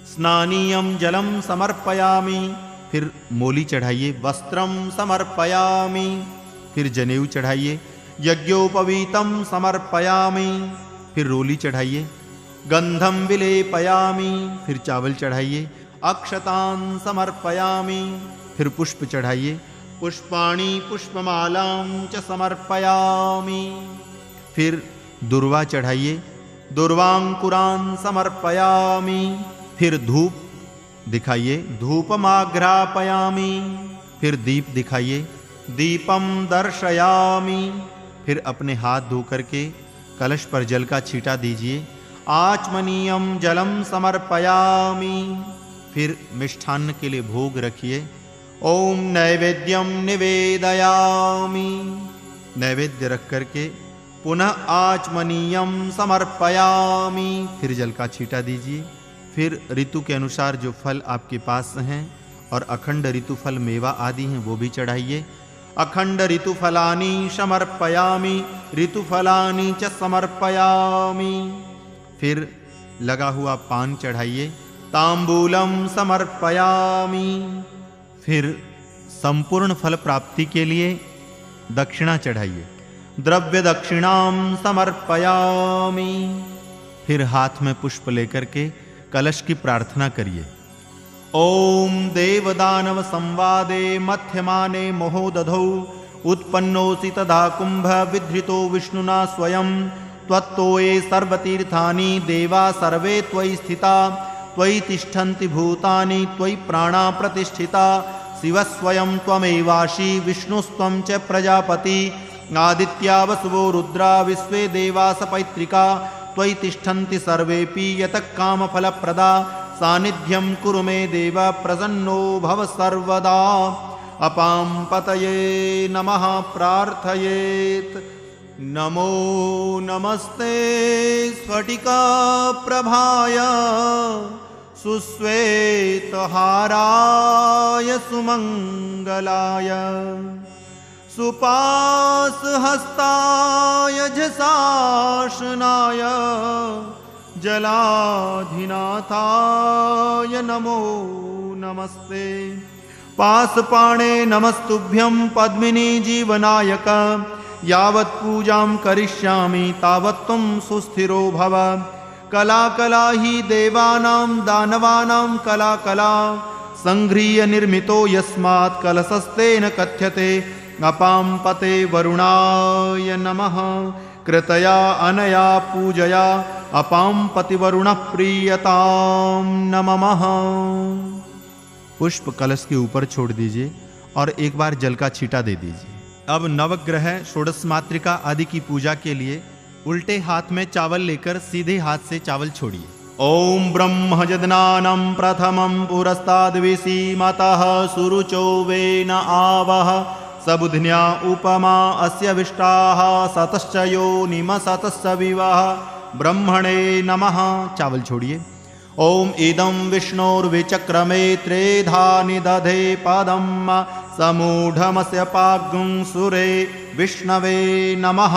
स्नानीयम जलम समर्पयामि, फिर मोली चढ़ाइए। वस्त्रम समर्पयामि, फिर जनेऊ चढ़ाइए। यज्ञोपवीतम समर्पयामि, फिर रोली चढ़ाइए। गंधम विलेपयामि, फिर चावल चढ़ाइए। अक्षतान समर्पयामि, फिर पुष्प चढ़ाइए। पुष्पाणि पुष्पमालां च समर्पयामि, फिर दुर्वा चढ़ाइए। दुर्वांकुरान समर्पयामि, फिर धूप दिखाइए। धूपमाघ्रापयामि, फिर दीप दिखाइए। दीपम दर्शयामि, फिर अपने हाथ धो करके कलश पर जल का छींटा दीजिए। आचमनीयम जलम समर्पयामि, फिर मिष्ठान्न के लिए भोग रखिए। ओम नैवेद्यम निवेदयामि, नैवेद्य रख करके पुनः आचमनीयम समर्पयामि, फिर जल का छींटा दीजिए। फिर ऋतु के अनुसार जो फल आपके पास हैं और अखंड ऋतु फल मेवा आदि हैं वो भी चढ़ाइए। अखंड ऋतुफलानि समर्पयामि, ऋतुफलानि च समर्पयामि, फिर लगा हुआ पान चढ़ाइए। तांबूलम समर्पयामि, फिर संपूर्ण फल प्राप्ति के लिए दक्षिणा चढ़ाइए। द्रव्य दक्षिणाम समर्पयामि, फिर हाथ में पुष्प लेकर के कलश की प्रार्थना करिए। ओम देवदानव संवादे मध्यमाने महोदधौ उत्पन्नोऽसि तदा कुंभ विधृतो विष्णुना स्वयं त्वत्तोये सर्वतीर्थानि देवा सर्वे त्वयि स्थिता त्वयि तिष्ठन्ति भूतानि त्वयि प्राणा प्रतिष्ठिता शिवस्वयं त्वमेवासि विष्णुस्त्वं च प्रजापति आदित्या वसुवो रुद्रा विश्वे देवा सपैत्रिका त्वयि तिष्ठन्ति सर्वेऽपि यतः कामफलप्रदा सानिध्यं कुरु मे देव प्रसन्नो भव सर्वदा। अपां पतये नमः प्रार्थयेत्। नमो नमस्ते स्फटिकाप्रभाय सुश्वेतहाराय सुमङ्गलाय सुपासहस्ताय झषासनाय जलाधिनाथाय नमो नमस्ते। पासपाणे नमस्तुभ्यं पद्मिनी जीवनायक यावत् पूजां करिष्यामि तावत् त्वं सुस्थिरो भव। कला कला हि देवानां दानवानां कला कला संगृह्य निर्मितो यस्मात् कलशस्तेन कथ्यते। अपां पते वरुणाय नमः कृतया अनया पूजया अपां पतिवरुणः प्रीयतां नमः। पुष्प कलश के ऊपर छोड़ दीजिए और एक बार जल का छींटा दे दीजिए। अब नवग्रह षोडश मातृका आदि की पूजा के लिए उल्टे हाथ में चावल लेकर सीधे हाथ से चावल छोड़िए। ओम ब्रह्मजदनानं प्रथमं पुरस्ताद्विषि मतः सुरुचो वेन आवह सबुध्न्या उपमा अस्य विष्टाः सतश्च योनिम सतश्च विवाह ब्रह्मणे नमः। चावल छोड़िए। ओम इदं विष्णोर्विचक्रमे त्रेधा निदधे पदं समूढ़मस्य पाग्ं सुरे विष्णवे नमः।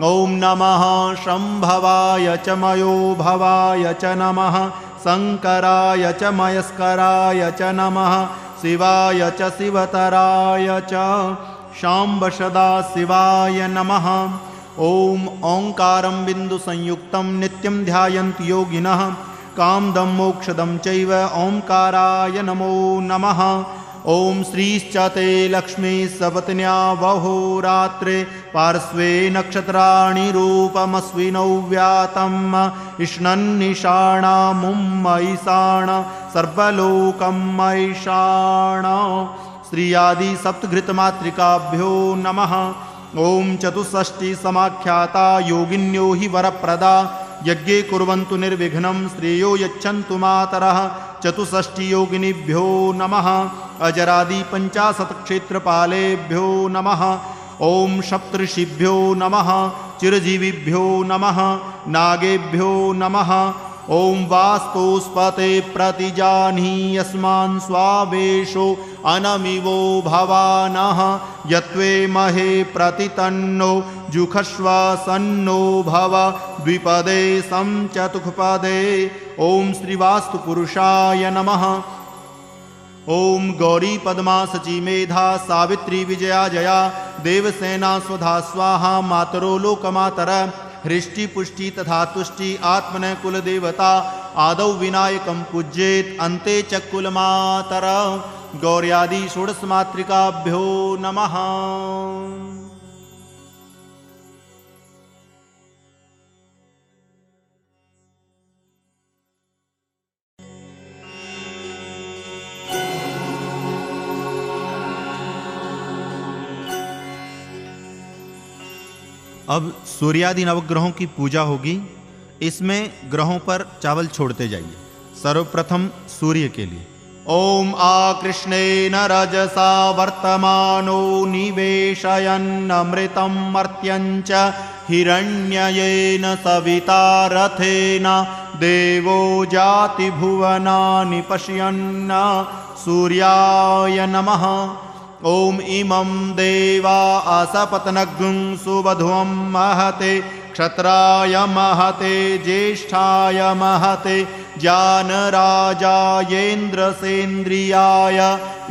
ओम नमः शंभवाय च मयो भवाय च नमः शंकराय च मयस्कराय च नमः शिवाय च शिवतराय च शाम्ब सदा शिवाय नमः। ओम ओंकारं बिंदु संयुक्तं नित्यं ध्यायन्ति योगिनः कामदं मोक्षदं चैव ओंकाराय नमो नमः। ओम श्रीश्च ते लक्ष्मी सपत्न्या वहोरात्रे पार्श्वे नक्षत्राणि रूपमस्विनौ व्यातम् इष्णन्निषाणामुम्मैषाण सर्वलोकमैषाण। श्री आदि सप्तघृतमातृकाभ्यो नमः। ओम चतुष्षष्टि समाख्याता योगिन्यो हि वरप्रदा यज्ञे कुर्वन्तु निर्विघ्नं श्रेयो यच्छन्तु मातरः। चतुष्षष्टि योगिनीभ्यो नमः। अजरादि 50 क्षेत्रपालेभ्यो नमः। ओम सप्तऋषिभ्यो नमः। चिरजीविभ्यो नमः। नागेभ्यो नमः। ओम वास्तुस्पते प्रतिजानी यस्मान् स्वावेशो अनमिवो भवानः यत्वे महे प्रतितन्नो जुखस्व सन्नो भव द्विपदे सं चतुष्पदे। ओम श्रीवास्तु पुरुषाय नमः। ओम गौरी पद्मा सची मेधा सावित्री विजया जया देवसेना स्वधा स्वाहा मातरो लोकमातर हृष्टि पुष्टि तथा तुष्टि आत्मन कुल देवता आदौ विनायकं पूज्येत अन्ते च कुलमातर। गौर्यादि षोडश मातृकाभ्यो नमः। अब सूर्यादि नवग्रहों की पूजा होगी। इसमें ग्रहों पर चावल छोड़ते जाइए। सर्वप्रथम सूर्य के लिए ओम आकृष्णेन रजसा वर्तमानो निवेशयन्नमृतं मर्त्यञ्च हिरण्ययेन सविता रथेन देवो जाति भुवनानि पश्यन्न सूर्याय नमः। ओम इमं देवा असपत्नग्ं सुवध्वं महते क्षत्राय महते ज्येष्ठाय महते जानराजायेन्द्रसेन्द्रियाय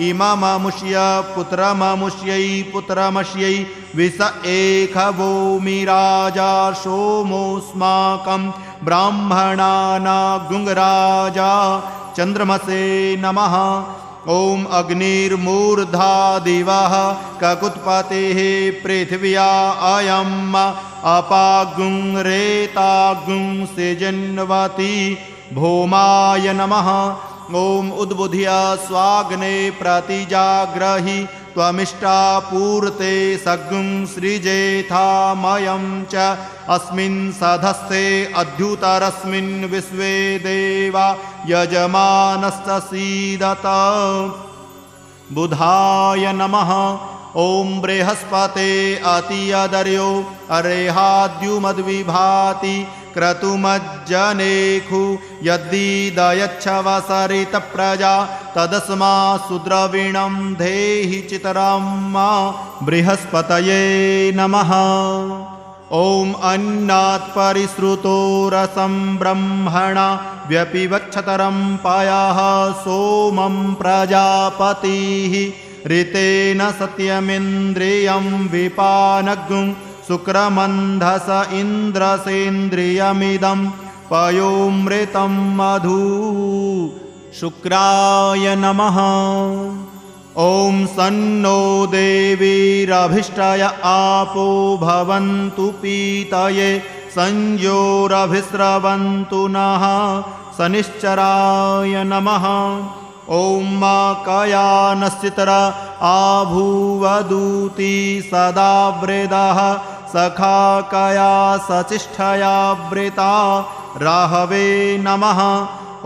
इमममुष्य पुत्रममुष्यै पुत्रमस्यै विस एकभूमि राजा सोमोऽस्माकं ब्राह्मणानागुंराजा चन्द्रमसे नमः। ओम अग्निर्मूर्धा दिवः ककुत्पतेः पृथिव्या अयम् अपागुं रेतागुं सेजन्वती भौमाय नमः। ओम उद्बुध्य स्वाग्ने प्रतिजाग्रहि त्वमिष्टापूर्ते सगुं सृजेथामयं च अस्मिन् सधस्ते अद्युतरस्मिन् विश्वे देवा यजमानस्तसीदत। बुधाय नमः। ओम बृहस्पते अतियदर्यो अरेहाद्युमद्विभाति क्रतुमज्जनेखु यद्दीदयच्छवसरित प्रजा तदस्मा सुद्रविणं धेहि चितरां बृहस्पतये नमः। ओम अन्नात् परिश्रुतो रसं ब्रह्मणा व्यपिवक्षतरं पयः सोमं प्रजापतिः ऋतेन सत्यमिन्द्रियं विपानगुं शुक्रमन्धस इन्द्रसेन्द्रियमिदं पयोमृतं मधु शुक्राय नमः। ओम सन्नो देवीरभिष्टय आपो भवन्तु पीतये संयोरभिस्रवन्तु नः शनिश्चराय नमः। ओम कयानश्चित्रा आभूवदूती सदा वृदः सखा कया सचिष्ठया वृता राहवे नमः।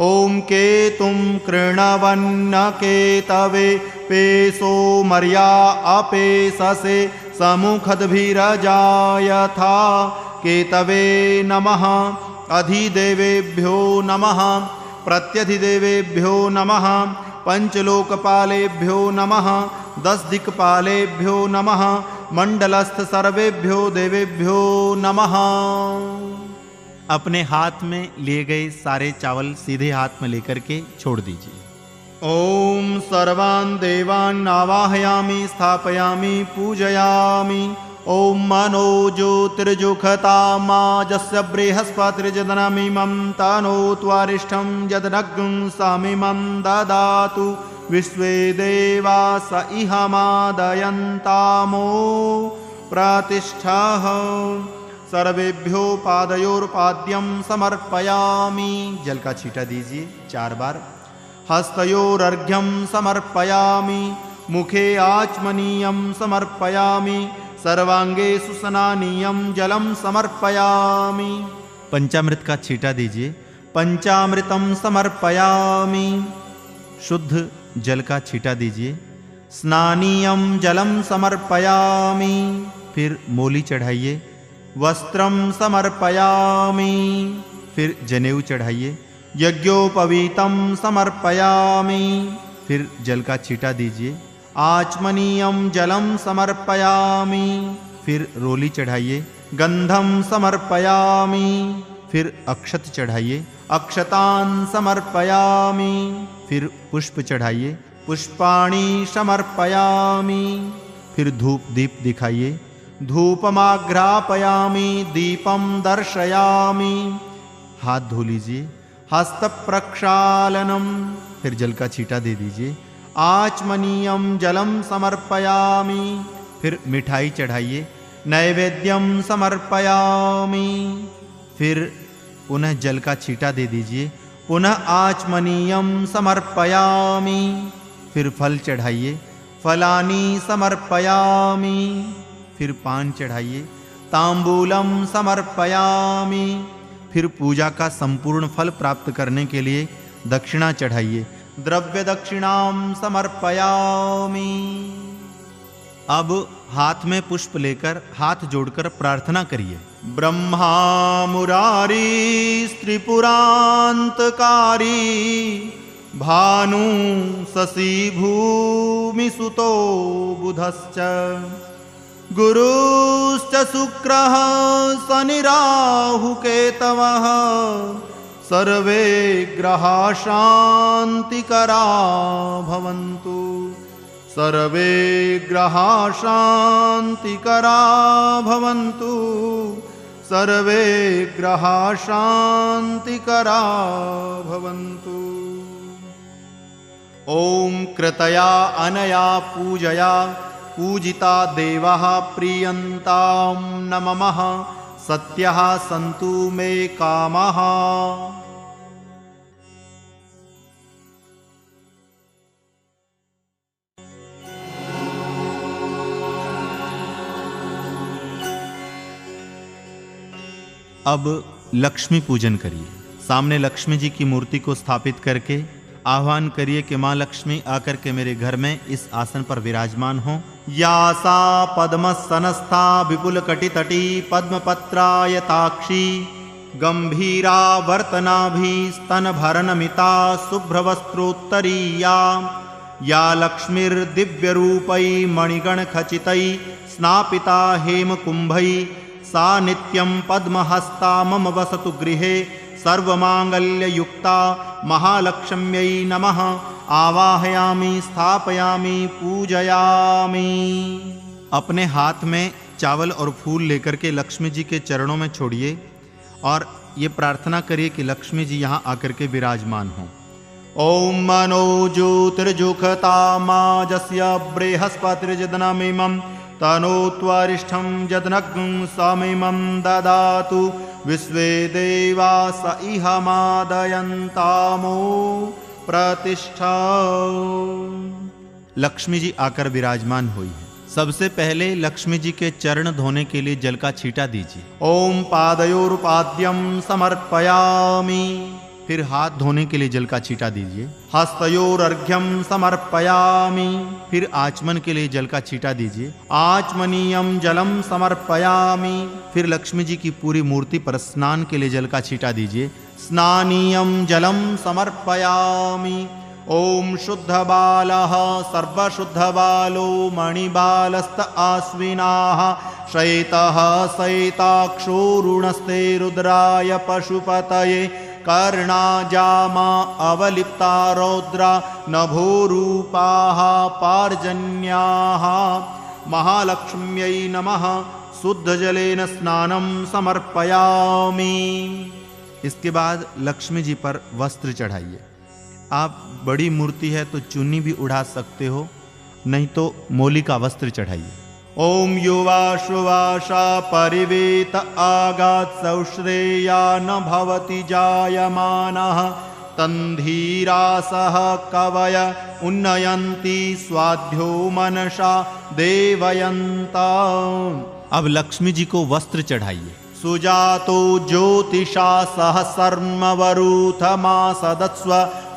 ओम केतुं कृणवन्न केतवे पेशो मर्या अपेशसे समुखद्भिरजायथा केतवे नमः। अधिदेवेभ्यो नमः। प्रत्यधिदेवेभ्यो नमः। पंचलोकपालेभ्यो नमः। 10 दिक्पालेभ्यो नमः। मंडलस्थ सर्वेभ्यो देवेभ्यो नमः। अपने हाथ में लिए गए सारे चावल सीधे हाथ में लेकर के छोड़ दीजिए। ओम सर्वान् देवान् आवाहयामि स्थापयामि पूजयामि। ओम मनो ज्योतिर्जुखतामाजस्य बृहस्पतिर्जदनमिमं तनो त्वारिष्ठं यदनग्ं सामिमं ददातु विश्वे देवा स इहमादयन्तामो प्रतिष्ठः। सर्वेभ्यो पादयोर्पाद्यं समर्पयामि। जल का छींटा दीजिए 4 बार। हस्तयोरर्घ्यं समर्पयामि। मुखे आचमनीयं समर्पयामि। सर्वांगे सुस्नानीयं जलम समर्पयामि। पंचामृत का छींटा दीजिए। पंचामृतम समर्पयामि। शुद्ध जल का छींटा दीजिए। स्नानीयम जलम समर्पयामि, फिर मोली चढ़ाइए। वस्त्रम समर्पयामि, फिर जनेऊ चढ़ाइए। यज्ञोपवीतम समर्पयामि, फिर जल का छींटा दीजिए। आचमनीयम जलम समर्पयामि, फिर रोली चढ़ाइए। गंधम समर्पयामि, फिर अक्षत चढ़ाइए। अक्षतान समर्पयामि, फिर पुष्प चढ़ाइए। पुष्पाणि समर्पयामि, फिर धूप दीप दिखाइए। धूपमाघ्रापयामि, दीपम दर्शयामि, हाथ धो लीजिए। हस्त प्रक्षालनम, फिर जल का छींटा दे दीजिए। आचमनीयम जलम समर्पयामि, फिर मिठाई चढ़ाइए। नैवेद्यम समर्पयामि, फिर पुनः जल का छींटा दे दीजिए। पुनः आचमनीयम समर्पयामि, फिर फल चढ़ाइए। फलानि समर्पयामि, फिर पान चढ़ाइए। तांबूलम समर्पयामि, फिर पूजा का संपूर्ण फल प्राप्त करने के लिए दक्षिणा चढ़ाइए। द्रव्य दक्षिणाम समर्पयामि। अब हाथ में पुष्प लेकर हाथ जोड़कर प्रार्थना करिए। ब्रह्मा मुरारी त्रिपुरांतकारी, भानु शशि भूमि सुतो बुधश्च, गुरुश्च शुक्रः शनिराहु केतवः, सर्वे ग्रहा शांतिकरा भवन्तु। सर्वे ग्रहा शांतिकरा भवन्तु। सर्वे ग्रहा शांतिकरा भवन्तु। ओम कृतया अनया पूजया पूजिता देवाः प्रीयन्तां नमः। सत्यः सन्तु मे कामः। अब लक्ष्मी पूजन करिए। सामने लक्ष्मी जी की मूर्ति को स्थापित करके आह्वान करिए कि माँ लक्ष्मी आकर के मेरे घर में इस आसन पर विराजमान हो। या सा पद्मसनस्था विपुल कटितटी पद्मपत्रायताक्षी, गंभीरा वर्तनाभि स्तन भरणमिता शुभ्रवस्त्रोत्तरीया, या लक्ष्मीर्दिव्य रूपै मणिगण खचितै स्नापिता हेम कुंभै, सा नित्यं पद्महस्ता मम वसतु गृहे सर्वमांगल्य युक्ता। महालक्ष्म्यै नमः। आवाहयामि स्थापयामि पूजयामि। अपने हाथ में चावल और फूल लेकर के लक्ष्मी जी के चरणों में छोड़िए और ये प्रार्थना करिए कि लक्ष्मी जी यहाँ आकर के विराजमान हों। ओम मनो ज्योतिर्जुखता माजस्य बृहस्पतिर्जदनमिमं तनोत्वरिष्ठं जदनग्ं समिमं ददातु। विश्वे देवा स इह मादयन्तामो प्रतिष्ठा। लक्ष्मी जी आकर विराजमान हुई है। सबसे पहले लक्ष्मी जी के चरण धोने के लिए जल का छींटा दीजिए। ओम पादयोरुपाद्यम समर्पयामि, फिर हाथ धोने के लिए जल का छींटा दीजिए। हस्तयोरर्घ्यम समर्पयामि, फिर आचमन के लिए जल का छींटा दीजिए। आचमनीयम जलम समर्पयामि, फिर लक्ष्मी जी की पूरी मूर्ति पर स्नान के लिए जल का छींटा दीजिए। स्नानीयम जलम समर्पयामि। ओम शुद्ध बालः सर्वशुद्ध बालो मणिबालस्त आश्विनाः, शयितः शयिताक्षोरुणस्ते रुद्राय पशुपतये, कर्णाजामा अवलिप्ता रौद्रा नभोरूपाः पार्जन्याः। महालक्ष्म्यै नमः। शुद्ध जलेन स्नानं समर्पयामि। इसके बाद लक्ष्मी जी पर वस्त्र चढ़ाइए। आप बड़ी मूर्ति है तो चुन्नी भी उड़ा सकते हो, नहीं तो मोली का वस्त्र चढ़ाइए। ओम युवा शुवाशा परिवेत आगात सौश्रेया न भवति जायमानः, तन्धीरा सह कवय उन्नयन्ति स्वाध्यो मनसा देवयन्ता। अब लक्ष्मी जी को वस्त्र चढ़ाइए। सुजातो ज्योतिषा सह सर्मवरूथ मा सदस्व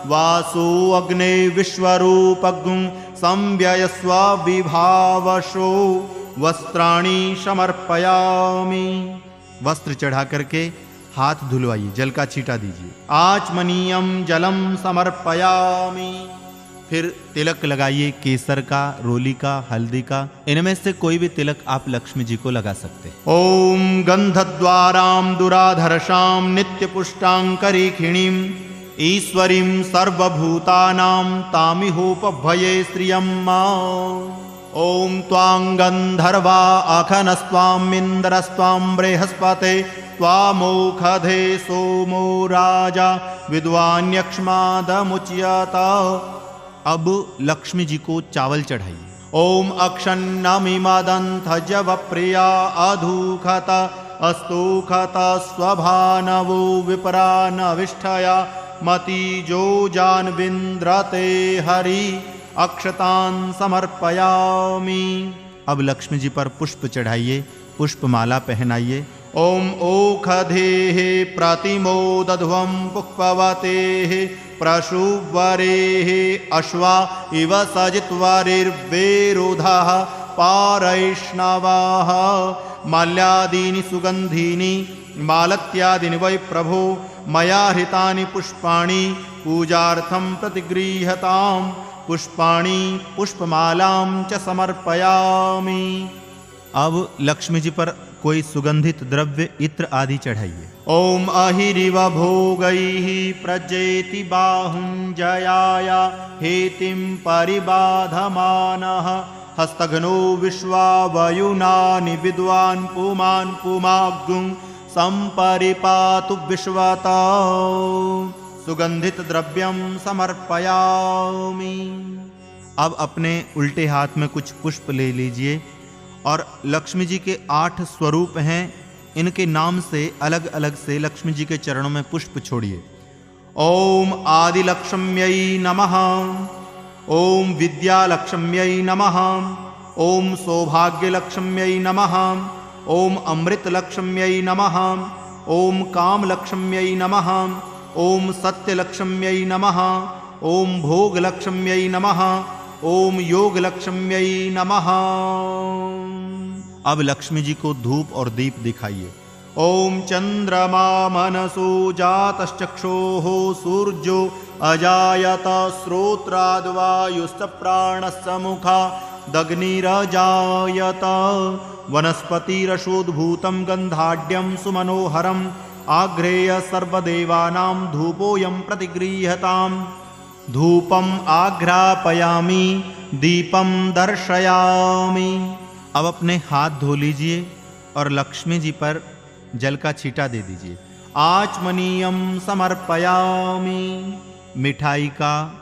वासो अग्ने विश्वरूपगुं संव्ययस्व विभावशो वस्त्राणि समर्पयामि। वस्त्र चढ़ा करके हाथ धुलवाइए, जल का छींटा दीजिए। आचमनीयम जलम समर्पयामि। फिर तिलक लगाइए, केसर का, रोली का, हल्दी का, इनमें से कोई भी तिलक आप लक्ष्मी जी को लगा सकते हैं। ओम गंधद्वाराम दुराधर्षाम नित्य पुष्टांकरीखिणीम ईश्वरीं सर्वभूतानां तामिहोपभये श्रियम्मा। ओम त्वां गंधर्वा अखनस्त्वां इंद्रस्त्वां बृहस्पते त्वामोखधे सोमो राजा विद्वान्यक्ष्मादमुच्यत। अब लक्ष्मी जी को चावल चढ़ाइए। ओम अक्षन्नमिमदंथजवप्रिया अधूखत अस्तोखत स्वभानवो विपरानविष्ठया मतिजो जानविन्द्रते हरि अक्षतान् समर्पयामि। अब लक्ष्मी जी पर पुष्प चढ़ाइए, पुष्पमाला पहनाइए। ओम ओखधेः प्रतिमोदध्वं पुष्पवतेः प्रशुवरेः अश्वा इव सजित्वरिर्वेरुधः पारैष्णवाः माल्यादीनि सुगन्धीनि मालत्यादीनि वै प्रभो मया हृतानि पुष्पाणि पूजार्थं प्रतिगृह्यताम् पुष्पाणि पुष्पमालां च समर्पयामि। अब लक्ष्मी जी पर कोई सुगंधित द्रव्य इत्र आदि चढ़ाइए। ओम अहिरिव भोगैः प्रजेति बाहुञ्जयाया हेतिं परिबाधमानः हस्तघ्नो विश्वावयुनानि विद्वान् पुमान् पुमाग्गुं संपरिपातु विश्वता सुगंधित द्रव्यम समर्पयामि। अब अपने उल्टे हाथ में कुछ पुष्प ले लीजिए और लक्ष्मी जी के 8 स्वरूप हैं, इनके नाम से अलग अलग से लक्ष्मी जी के चरणों में पुष्प छोड़िए। ओम आदिलक्ष्म्यै नमः। ओम विद्यालक्ष्म्यै नमः। ओम सौभाग्यलक्ष्म्यै नमः। ओम अमृतलक्ष्म्यै नमः। ओम कामलक्ष्म्यै नमः। ओम सत्यलक्ष्म्यै नमः। ओम भोगलक्ष्म्यै नमः। ओम योगलक्ष्म्यै नमः। अब लक्ष्मी जी को धूप और दीप दिखाइए। ओम चंद्रमा मनसो जातश्चक्षोः सूर्यो अजायत श्रोत्राद्वायुश्च प्राणश्च मुखादग्निरजायत वनस्पतिरसोद्भूतं गन्धाढ्यं सुमनोहरम् आग्रेय सर्वदेवानां धूपोऽयं प्रतिगृह्यताम्। धूपम आघ्रापयामि दीपम दर्शयामि। अब अपने हाथ धो लीजिए और लक्ष्मी जी पर जल का छींटा दे दीजिए। आचमनीयम समर्पयामि। मिठाई का,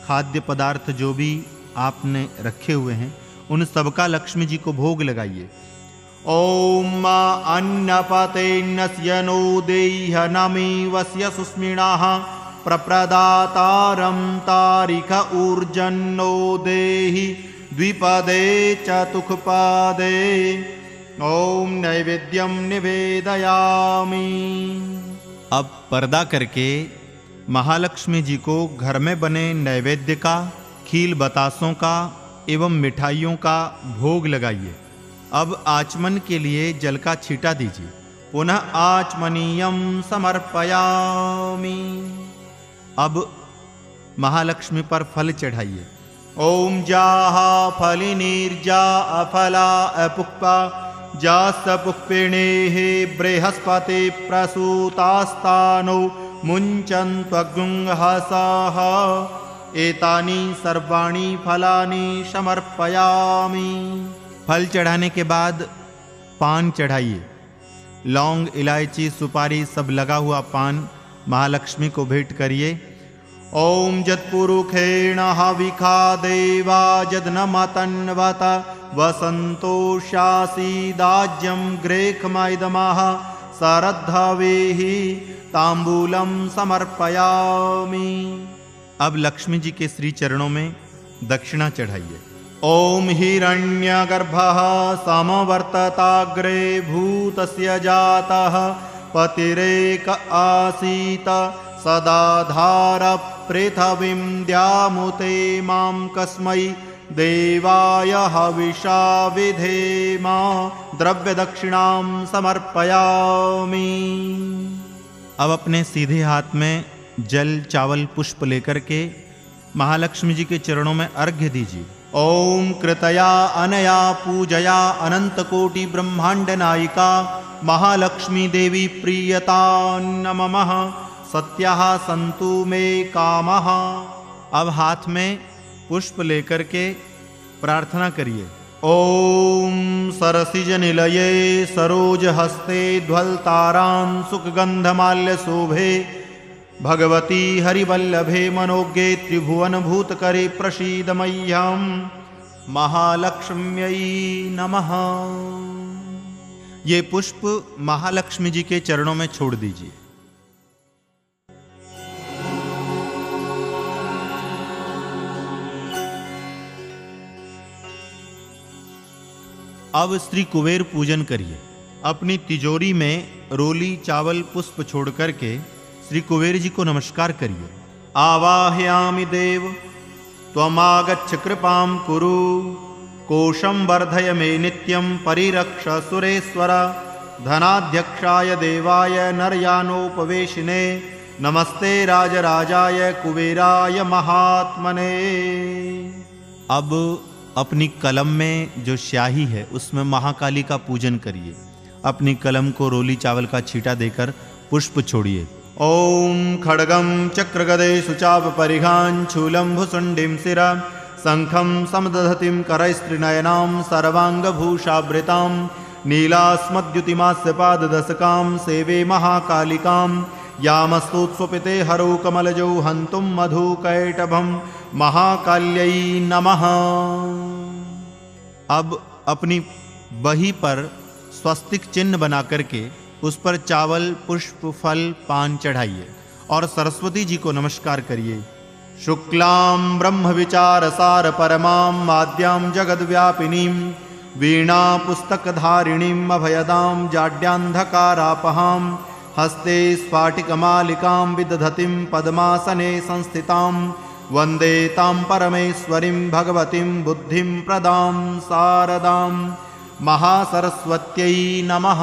खाद्य पदार्थ जो भी आपने रखे हुए हैं उन सबका लक्ष्मी जी को भोग लगाइए। ओम अन्नपतेन्नस्य नो देह्य नमी वस्य सुस्मिणाः प्रप्रदातारं तारिक ऊर्जन्नो देहि द्विपदे चतुष्पदे। ओम नैवेद्यम निवेदयामि। अब पर्दा करके महालक्ष्मी जी को घर में बने नैवेद्य का, खील बतासों का एवं मिठाइयों का भोग लगाइए। अब आचमन के लिए जल का छींटा दीजिए। पुनः आचमनीयम समर्पयामि। अब महालक्ष्मी पर फल चढ़ाइए। ओम जाहा फलिनीर्जा अफला अपुष्पा जासपुष्पिणेः बृहस्पति प्रसूतास्तानो मुञ्चन्त्वगुंहसः एतानि सर्वाणि फलानि समर्पयामि। फल चढ़ाने के बाद पान चढ़ाइए। लौंग, इलायची, सुपारी सब लगा हुआ पान महालक्ष्मी को भेंट करिए। ओम जत्पुरुषेण हविखा देवा जदनमतन्वत वसन्तोषासीदाज्यं ग्रेखमैदमः सरद्धवेहि ताम्बूलं समर्पयामि। अब लक्ष्मी जी के श्री चरणों में दक्षिणा चढ़ाइए। ओम हिरण्यगर्भः समवर्तताग्रे भूतस्य जातः पतिरेक आसीत सदा धार पृथिवीं द्यामुते मां कस्मै देवाय हविषा विधेमा द्रव्य दक्षिणां समर्पयामि। अब अपने सीधे हाथ में जल चावल पुष्प लेकर के महालक्ष्मी जी के चरणों में अर्घ्य दीजिए। ओम कृतया अनया पूजया अनंत कोटि ब्रह्मांड नायिका महालक्ष्मी देवी प्रियता नमः सत्याः संतु मे कामः। अब हाथ में पुष्प लेकर के प्रार्थना करिए। ओम सरसिज निलये सरोज हस्ते ध्वलतारां सुखगंधमाल्य शोभे भगवती हरिवल्लभे मनोज्ञे त्रिभुवन भूतकरे प्रसीद मह्यं महालक्ष्म्यै नमः। ये पुष्प महालक्ष्मी जी के चरणों में छोड़ दीजिए। अब श्री कुबेर पूजन करिए। अपनी तिजोरी में रोली चावल पुष्प छोड़ करके श्री कुबेर जी को नमस्कार करिए। आवाहयामि देव त्वमागच्छ कृपां कुरु कोशं वर्धय मे नित्यं परिरक्ष सुरेश्वर धनाध्यक्षाय देवाय नरयानोपवेशिने नमस्ते राजराजाय कुबेराय महात्मने। अब अपनी कलम में जो स्याही है उसमें महाकाली का पूजन करिए। अपनी कलम को रोली चावल का छींटा देकर पुष्प छोड़िए। ओम खड्गं चक्रगदे सुचाप परिघां शूलं भुसुंडिं शिरा शंखं समदधतिं करैस्त्रिनयनां सर्वांगभूषावृतां नीलास्मद्युतिमास्य पाददशकां सेवे महाकालिकां यामस्तुत्स्वपिते हरौ कमलजौ हन्तुं मधुकैटभं महाकाल्यै नमः। अब अपनी बही पर स्वस्तिक चिन्ह बना करके उस पर चावल पुष्प फल पान चढ़ाइए और सरस्वती जी को नमस्कार करिए। शुक्लां ब्रह्म विचार सार परमां आद्यां जगद्व्यापिनीं वीणा पुस्तकधारिणीं अभयदां जाड्यान्धकारापहां हस्ते स्फाटिकमालिकां विदधतिं पद्मासने संस्थितां वन्दे तां परमेश्वरीं भगवतीं बुद्धिं प्रदां शारदां महासरस्वत्यै नमः।